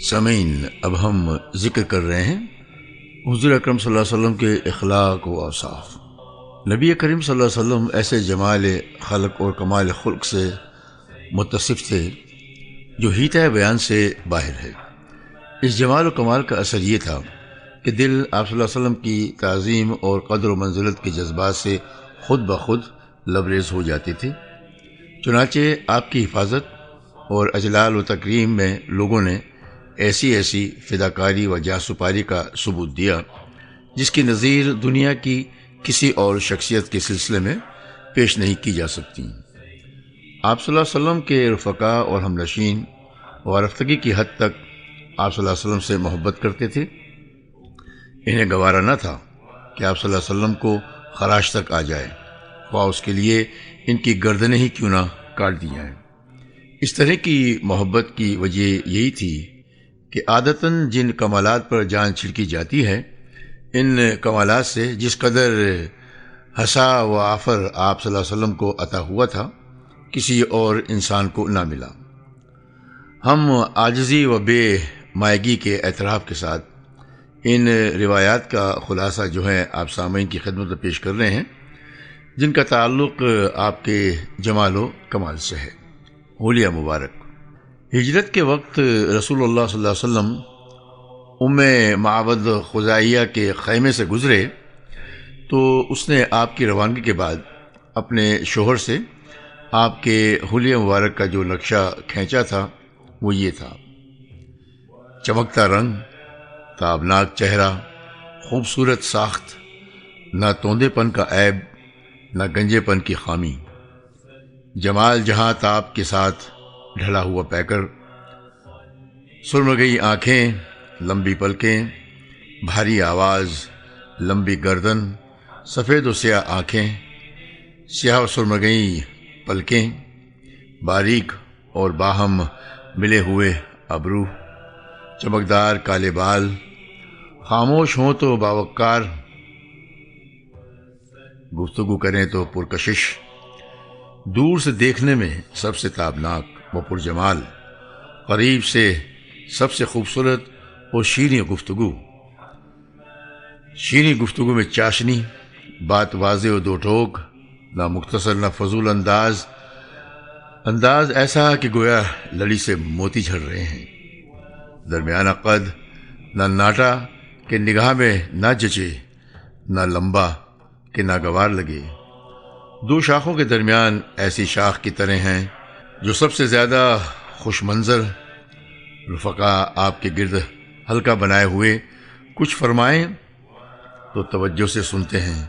سامعین، اب ہم ذکر کر رہے ہیں حضور اکرم صلی اللہ علیہ وسلم کے اخلاق و اوصاف۔ نبی کریم صلی اللہ علیہ وسلم ایسے جمال خلق اور کمال خلق سے متصف تھے جو حیطۂ بیان سے باہر ہے۔ اس جمال و کمال کا اثر یہ تھا کہ دل آپ صلی اللہ علیہ وسلم کی تعظیم اور قدر و منزلت کے جذبات سے خود بخود لبریز ہو جاتے تھے۔ چنانچہ آپ کی حفاظت اور اجلال و تکریم میں لوگوں نے ایسی فداکاری و جانسپاری کا ثبوت دیا جس کی نظیر دنیا کی کسی اور شخصیت کے سلسلے میں پیش نہیں کی جا سکتی۔ آپ صلی اللہ علیہ وسلم کے رفقا اور ہم نشین وارفتگی کی حد تک آپ صلی اللہ علیہ وسلم سے محبت کرتے تھے۔ انہیں گوارا نہ تھا کہ آپ صلی اللہ علیہ وسلم کو خراش تک آ جائے، خواہ اس کے لیے ان کی گردنیں ہی کیوں نہ کاٹ دی جائیں۔ اس طرح کی محبت کی وجہ یہی تھی کہ عادتاً جن کمالات پر جان چھڑکی جاتی ہے، ان کمالات سے جس قدر حسا و آفر آپ صلی اللہ علیہ وسلم کو عطا ہوا تھا کسی اور انسان کو نہ ملا۔ ہم عاجزی و بے مائگی کے اعتراف کے ساتھ ان روایات کا خلاصہ جو ہے آپ سامعین کی خدمت میں پیش کر رہے ہیں، جن کا تعلق آپ کے جمال و کمال سے ہے۔ حلیہ مبارک۔ ہجرت کے وقت رسول اللہ صلی اللہ علیہ وسلم معبد خزاعیہ کے خیمے سے گزرے تو اس نے آپ کی روانگی کے بعد اپنے شوہر سے آپ کے حلیہ مبارک کا جو نقشہ کھینچا تھا وہ یہ تھا: چمکتا رنگ، تابناک چہرہ، خوبصورت ساخت، نہ توندے پن کا عیب نہ گنجے پن کی خامی، جمال جہاں تاب کے ساتھ ڈھلا ہوا پیکر، سرمگئی آنکھیں، لمبی پلکیں، بھاری آواز، لمبی گردن، سفید و سیاہ آنکھیں، سیاہ و سرمگئی پلکیں، باریک اور باہم ملے ہوئے ابرو، چمکدار کالے بال، خاموش ہوں تو باوقار، گفتگو کریں تو پرکشش، دور سے دیکھنے میں سب سے تابناک و پرجمال، قریب سے سب سے خوبصورت اور شیریں گفتگو میں چاشنی، بات واضح و دو ٹوک، نہ مختصر نہ فضول انداز ایسا کہ گویا لڑی سے موتی جھڑ رہے ہیں، درمیانہ قد، نہ ناٹا کہ نگاہ میں نہ جچے، نہ لمبا کہ ناگوار لگے، دو شاخوں کے درمیان ایسی شاخ کی طرح ہیں جو سب سے زیادہ خوش منظر۔ رفقا آپ کے گرد حلقہ بنائے ہوئے کچھ فرمائیں تو توجہ سے سنتے ہیں،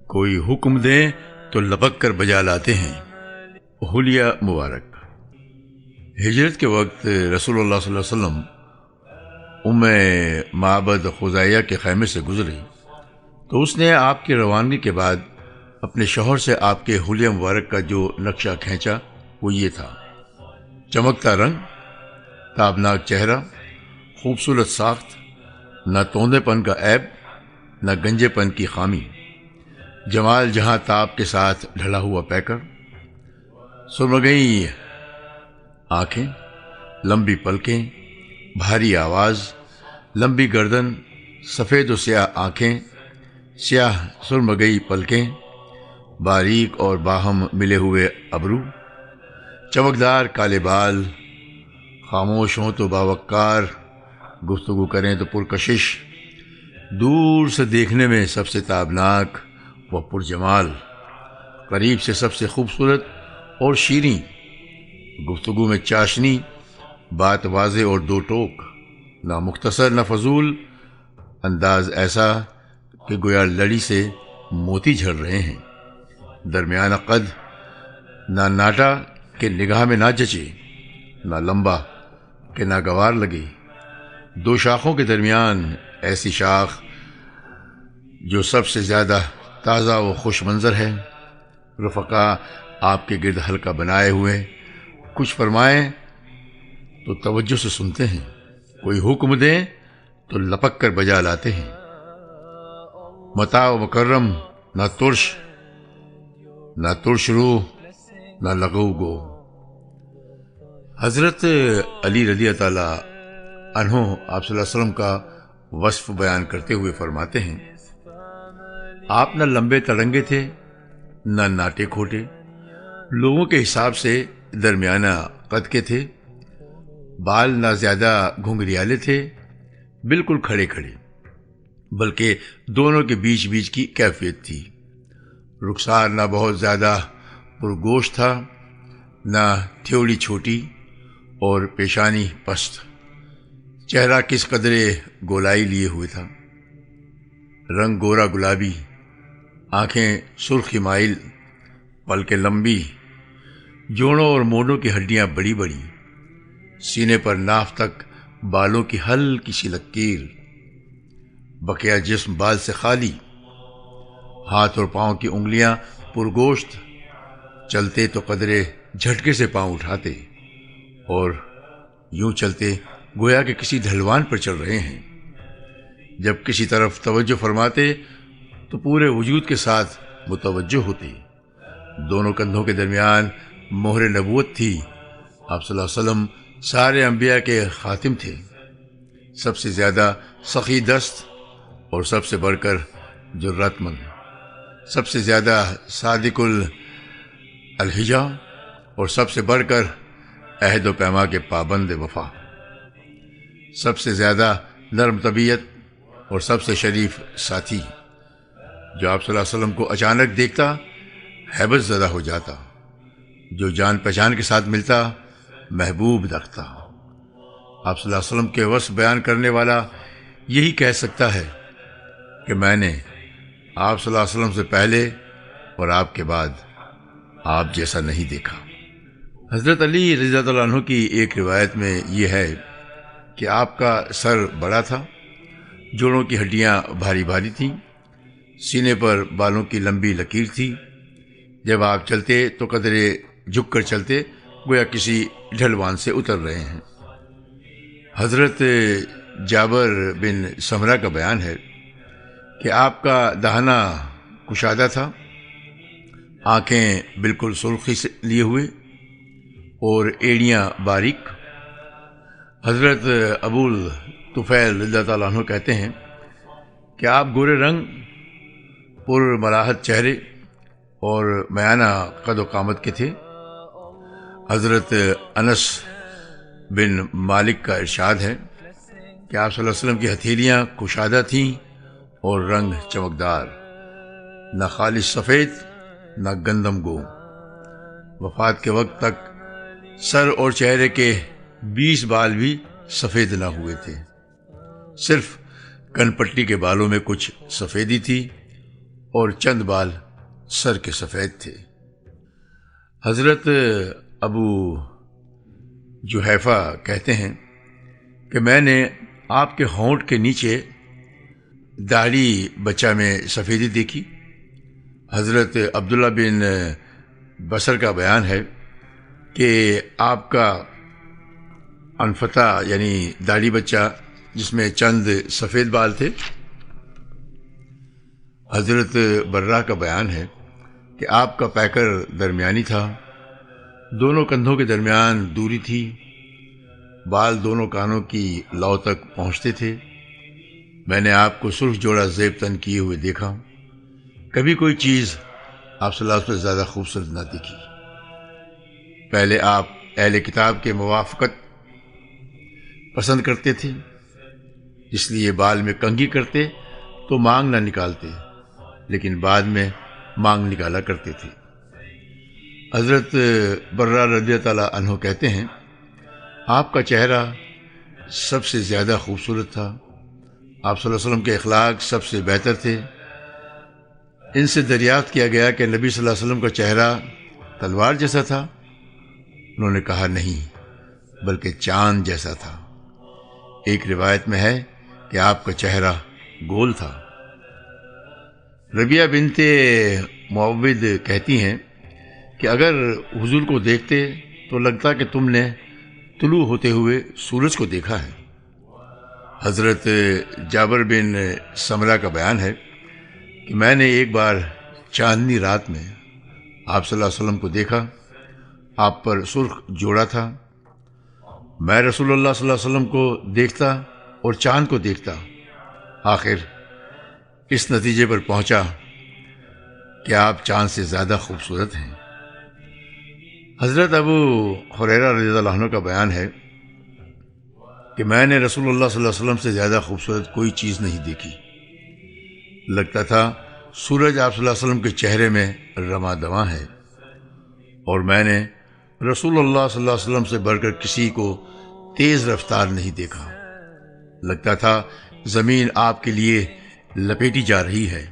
کوئی حکم دیں تو لپک کر بجا لاتے ہیں۔ حلیہ مبارک۔ ہجرت کے وقت رسول اللہ صلی اللہ علیہ وسلم معبد خزاعیہ کے خیمے سے گزرے تو اس نے آپ کی روانگی کے بعد اپنے شوہر سے آپ کے حلیہ مبارک کا جو نقشہ کھینچا وہ یہ تھا: چمکتا رنگ، تابناک چہرہ، خوبصورت ساخت، نہ توندے پن کا عیب نہ گنجے پن کی خامی، جمال جہاں تاب کے ساتھ ڈھلا ہوا پیکر، سرمگئی آنکھیں، لمبی پلکیں، بھاری آواز، لمبی گردن، سفید و سیاہ آنکھیں، سیاہ سرمگئی پلکیں، باریک اور باہم ملے ہوئے ابرو، چمکدار کالے بال، خاموش ہوں تو باوقار، گفتگو کریں تو پرکشش، دور سے دیکھنے میں سب سے تابناک و پرجمال، قریب سے سب سے خوبصورت اور شیریں، گفتگو میں چاشنی، بات واضح اور دو ٹوک، نہ مختصر نہ فضول انداز ایسا کہ گویا لڑی سے موتی جھڑ رہے ہیں، درمیانہ قد، نہ ناٹا کہ نگاہ میں نہ جچے، نہ لمبا کہ ناگوار لگے، دو شاخوں کے درمیان ایسی شاخ جو سب سے زیادہ تازہ و خوش منظر ہے۔ رفقا آپ کے گرد حلقہ بنائے ہوئے کچھ فرمائیں تو توجہ سے سنتے ہیں، کوئی حکم دیں تو لپک کر بجا لاتے ہیں۔ متاع و مکرم، نہ ترش روح نہ لغو گو۔ حضرت علی رضی اللہ تعالیٰ عنہ آپ صلی اللہ علیہ وسلم کا وصف بیان کرتے ہوئے فرماتے ہیں، آپ نہ لمبے تڑنگے تھے نہ ناٹے کھوٹے، لوگوں کے حساب سے درمیانہ قد کے تھے، بال نہ زیادہ گھنگریالے تھے، بالکل کھڑے کھڑے، بلکہ دونوں کے بیچ بیچ کی کیفیت تھی۔ رخسار نہ بہت زیادہ پرگوشت تھا، نہ تھیوڑی چھوٹی اور پیشانی پست۔ چہرہ کس قدرے گولائی لیے ہوئے تھا، رنگ گورا گلابی، آنکھیں سرخ مائل، پلکیں لمبی، جوڑوں اور مونڈوں کی ہڈیاں بڑی بڑی، سینے پر ناف تک بالوں کی ہلکی سی لکیر، بقیہ جسم بال سے خالی، ہاتھ اور پاؤں کی انگلیاں پرگوشت، چلتے تو قدرے جھٹکے سے پاؤں اٹھاتے اور یوں چلتے گویا کہ کسی ڈھلوان پر چل رہے ہیں۔ جب کسی طرف توجہ فرماتے تو پورے وجود کے ساتھ متوجہ ہوتے۔ دونوں کندھوں کے درمیان مہر نبوت تھی۔ آپ صلی اللہ علیہ وسلم سارے انبیاء کے خاتم تھے، سب سے زیادہ سخی دست اور سب سے بڑھ کر جرات مند، سب سے زیادہ صادق الحجہ اور سب سے بڑھ کر عہد و پیما کے پابند وفا، سب سے زیادہ نرم طبیعت اور سب سے شریف ساتھی، جو آپ صلی اللہ علیہ وسلم کو اچانک دیکھتا ہیبت زدہ ہو جاتا، جو جان پہچان کے ساتھ ملتا محبوب رکھتا۔ آپ صلی اللہ علیہ وسلم کے وصف بیان کرنے والا یہی کہہ سکتا ہے کہ میں نے آپ صلی اللہ علیہ وسلم سے پہلے اور آپ کے بعد آپ جیسا نہیں دیکھا۔ حضرت علی رضی اللہ عنہ کی ایک روایت میں یہ ہے کہ آپ کا سر بڑا تھا، جوڑوں کی ہڈیاں بھاری بھاری تھیں، سینے پر بالوں کی لمبی لکیر تھی، جب آپ چلتے تو قدرے جھک کر چلتے گویا کسی ڈھلوان سے اتر رہے ہیں۔ حضرت جابر بن سمرہ کا بیان ہے کہ آپ کا دہانہ کشادہ تھا، آنکھیں بالکل سرخی سے لیے ہوئے اور ایڑیاں باریک۔ حضرت ابو طفیل رضی اللہ تعالیٰ عنہ کہتے ہیں کہ آپ گورے رنگ، پر ملاحت چہرے اور میانہ قد و قامت کے تھے۔ حضرت انس بن مالک کا ارشاد ہے کہ آپ صلی اللہ علیہ وسلم کی ہتھیلیاں کشادہ تھیں اور رنگ چمکدار، نہ خالص سفید نہ گندم گو۔ وفات کے وقت تک سر اور چہرے کے 20 بال بھی سفید نہ ہوئے تھے، صرف کن پٹی کے بالوں میں کچھ سفیدی تھی اور چند بال سر کے سفید تھے۔ حضرت ابو جحیفہ کہتے ہیں کہ میں نے آپ کے ہونٹ کے نیچے داڑھی بچہ میں سفیدی دیکھی۔ حضرت عبداللہ بن بصر کا بیان ہے کہ آپ کا انفتہ یعنی داڑھی بچہ جس میں چند سفید بال تھے۔ حضرت برہ کا بیان ہے کہ آپ کا پیکر درمیانی تھا، دونوں کندھوں کے درمیان دوری تھی، بال دونوں کانوں کی لو تک پہنچتے تھے۔ میں نے آپ کو سرخ جوڑا زیب تن کیے ہوئے دیکھا، کبھی کوئی چیز آپ صلی اللہ علیہ وسلم سے زیادہ خوبصورت نہ دیکھی۔ پہلے آپ اہل کتاب کے موافقت پسند کرتے تھے، اس لیے بال میں کنگھی کرتے تو مانگ نہ نکالتے، لیکن بعد میں مانگ نکالا کرتے تھے۔ حضرت برہ رضی اللہ عنہ کہتے ہیں آپ کا چہرہ سب سے زیادہ خوبصورت تھا، آپ صلی اللہ علیہ وسلم کے اخلاق سب سے بہتر تھے۔ ان سے دریافت کیا گیا کہ نبی صلی اللہ علیہ وسلم کا چہرہ تلوار جیسا تھا؟ انہوں نے کہا نہیں، بلکہ چاند جیسا تھا۔ ایک روایت میں ہے کہ آپ کا چہرہ گول تھا۔ ربیہ بنت معوذ کہتی ہیں کہ اگر حضور کو دیکھتے تو لگتا کہ تم نے طلوع ہوتے ہوئے سورج کو دیکھا ہے۔ حضرت جابر بن سمرہ کا بیان ہے کہ میں نے ایک بار چاندنی رات میں آپ صلی اللہ علیہ وسلم کو دیکھا، آپ پر سرخ جوڑا تھا میں رسول اللہ صلی اللہ علیہ وسلم کو دیکھتا اور چاند کو دیکھتا، آخر اس نتیجے پر پہنچا کہ آپ چاند سے زیادہ خوبصورت ہیں۔ حضرت ابو ہریرہ رضی اللہ عنہ کا بیان ہے کہ میں نے رسول اللہ صلی اللہ علیہ وسلم سے زیادہ خوبصورت کوئی چیز نہیں دیکھی، لگتا تھا سورج آپ صلی اللہ علیہ وسلم کے چہرے میں رواں دواں ہے، اور میں نے رسول اللہ صلی اللہ علیہ وسلم سے بڑھ کر کسی کو تیز رفتار نہیں دیکھا، لگتا تھا زمین آپ کے لیے لپیٹی جا رہی ہے۔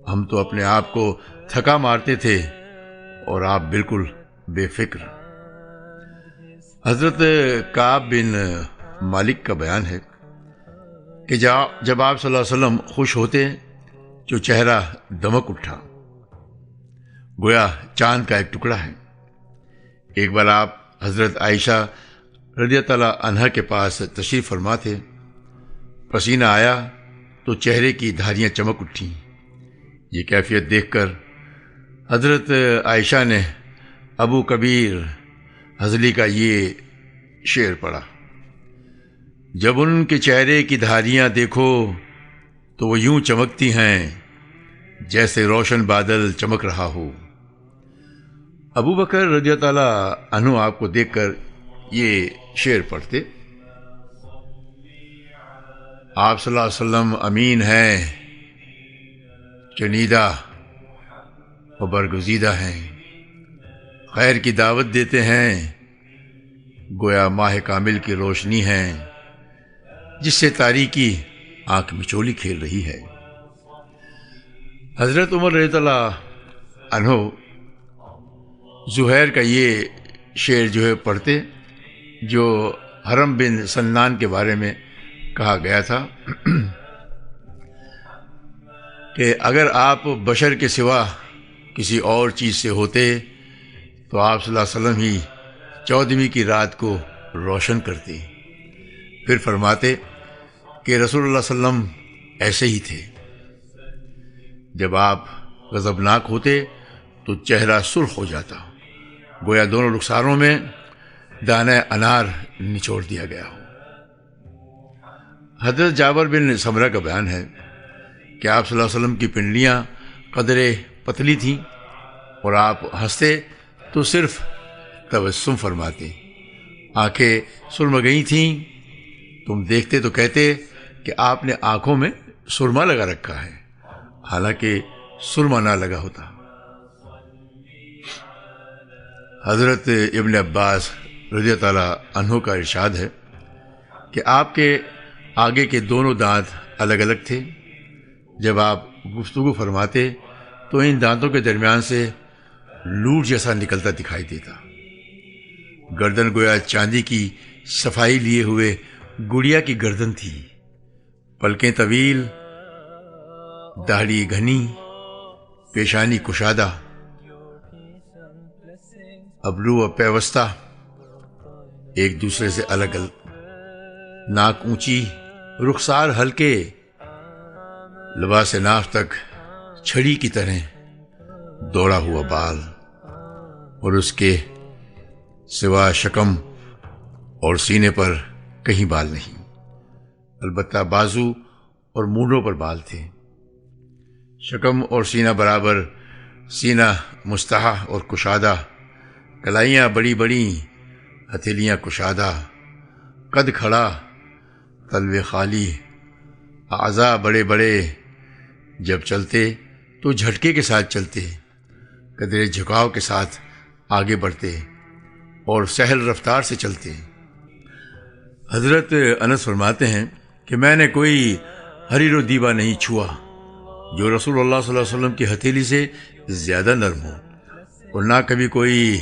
ہم تو اپنے آپ کو تھکا مارتے تھے اور آپ بالکل بے فکر۔ حضرت کعب بن مالک کا بیان ہے کہ جب آپ صلی اللہ علیہ وسلم خوش ہوتے جو چہرہ دمک اٹھا، گویا چاند کا ایک ٹکڑا ہے۔ ایک بار آپ حضرت عائشہ رضی اللہ عنہا کے پاس تشریف فرما تھے، پسینہ آیا تو چہرے کی دھاریاں چمک اٹھیں۔ یہ کیفیت دیکھ کر حضرت عائشہ نے ابو کبیر حضلی کا یہ شعر پڑھا: جب ان کے چہرے کی دھاریاں دیکھو تو وہ یوں چمکتی ہیں جیسے روشن بادل چمک رہا ہو۔ ابو بکر رضی تعالیٰ عنہ آپ کو دیکھ کر یہ شعر پڑھتے: آپ صلی اللہ علیہ وسلم امین ہیں، چنیدہ و برگزیدہ ہیں، خیر کی دعوت دیتے ہیں، گویا ماہ کامل کی روشنی ہیں جس سے تاریکی آنکھ مچولی کھیل رہی ہے۔ حضرت عمر رضی اللہ عنہ زہیر کا یہ شعر جو ہے پڑھتے، جو حرم بن سنان کے بارے میں کہا گیا تھا کہ اگر آپ بشر کے سوا کسی اور چیز سے ہوتے تو آپ صلی اللہ علیہ وسلم ہی 14ویں کی رات کو روشن کرتے۔ پھر فرماتے کہ رسول اللہ صلی اللہ علیہ وسلم ایسے ہی تھے، جب آپ غضبناک ہوتے تو چہرہ سرخ ہو جاتا، گویا دونوں رخساروں میں دانہ انار نچوڑ دیا گیا ہو۔ حضرت جابر بن سمرہ کا بیان ہے کہ آپ صلی اللہ علیہ وسلم کی پنڈلیاں قدرے پتلی تھیں اور آپ ہنستے تو صرف تبسم فرماتے، آنکھیں سرمگئی تھیں، تم دیکھتے تو کہتے کہ آپ نے آنکھوں میں سرما لگا رکھا ہے، حالانکہ سرما نہ لگا ہوتا۔ حضرت ابن عباس رضی تعالیٰ عنہ کا ارشاد ہے کہ آپ کے آگے کے دونوں دانت الگ الگ تھے، جب آپ گفتگو فرماتے تو ان دانتوں کے درمیان سے لوٹ جیسا نکلتا دکھائی دیتا، گردن گویا چاندی کی صفائی لیے ہوئے گڑیا کی گردن تھی، پلکیں طویل، داڑھی گھنی، پیشانی کشادہ، ابرو و پیوستہ ایک دوسرے سے الگ الگ، ناک اونچی، رخسار ہلکے، لباس ناف تک چھڑی کی طرح دوڑا ہوا بال، اور اس کے سوا شکم اور سینے پر کہیں بال نہیں، البتہ بازو اور مونڈوں پر بال تھے۔ شکم اور سینہ برابر، سینہ مستحا اور کشادہ، کلائیاں بڑی بڑی، ہتھیلیاں کشادہ، قد کھڑا، تلوے خالی، اعضاء بڑے بڑے، جب چلتے تو جھٹکے کے ساتھ چلتے، قدرے جھکاؤ کے ساتھ آگے بڑھتے اور سہل رفتار سے چلتے۔ حضرت انس فرماتے ہیں کہ میں نے کوئی حریر و دیبا نہیں چھوا جو رسول اللہ صلی اللہ علیہ وسلم کی ہتھیلی سے زیادہ نرم ہو، اور نہ کبھی کوئی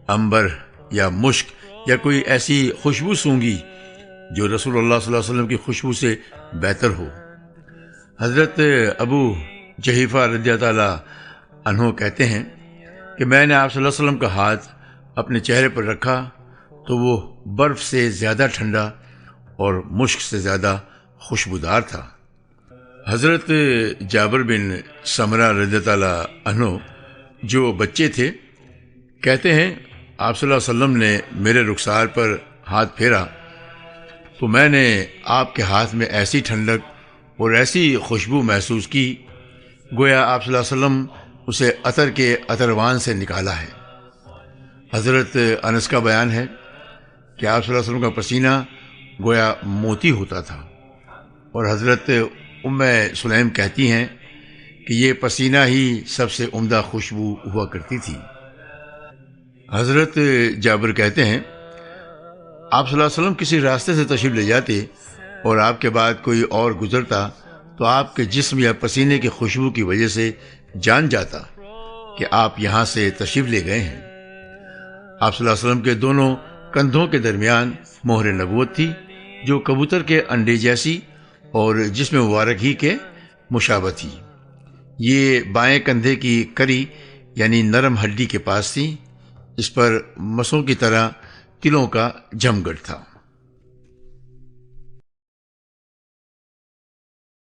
عنبر یا مشک یا کوئی ایسی خوشبو سونگی جو رسول اللہ صلی اللہ علیہ وسلم کی خوشبو سے بہتر ہو۔ حضرت ابو جحیفہ رضی اللہ عنہ کہتے ہیں کہ میں نے آپ صلی اللہ علیہ وسلم کا ہاتھ اپنے چہرے پر رکھا تو وہ برف سے زیادہ ٹھنڈا اور مشک سے زیادہ خوشبودار تھا۔ حضرت جابر بن سمرہ رضی اللہ عنہ جو بچے تھے کہتے ہیں آپ صلی اللہ علیہ وسلم نے میرے رخسار پر ہاتھ پھیرا تو میں نے آپ کے ہاتھ میں ایسی ٹھنڈک اور ایسی خوشبو محسوس کی گویا آپ صلی اللہ علیہ وسلم اسے عطر کے عطروان سے نکالا ہے۔ حضرت انس کا بیان ہے کہ آپ صلی اللہ علیہ وسلم کا پسینہ گویا موتی ہوتا تھا، اور حضرت ام سلیم کہتی ہیں کہ یہ پسینہ ہی سب سے عمدہ خوشبو ہوا کرتی تھی۔ حضرت جابر کہتے ہیں آپ صلی اللہ علیہ وسلم کسی راستے سے تشریف لے جاتے اور آپ کے بعد کوئی اور گزرتا تو آپ کے جسم یا پسینے کی خوشبو کی وجہ سے جان جاتا کہ آپ یہاں سے تشریف لے گئے ہیں۔ آپ صلی اللہ علیہ وسلم کے دونوں کندھوں کے درمیان مہر نبوت تھی جو کبوتر کے انڈے جیسی اور جسم مبارک ہی کے مشابہ تھی۔ یہ بائیں کندھے کی کری یعنی نرم ہڈی کے پاس تھی، اس پر مسوں کی طرح تلوں کا جمگٹ تھا۔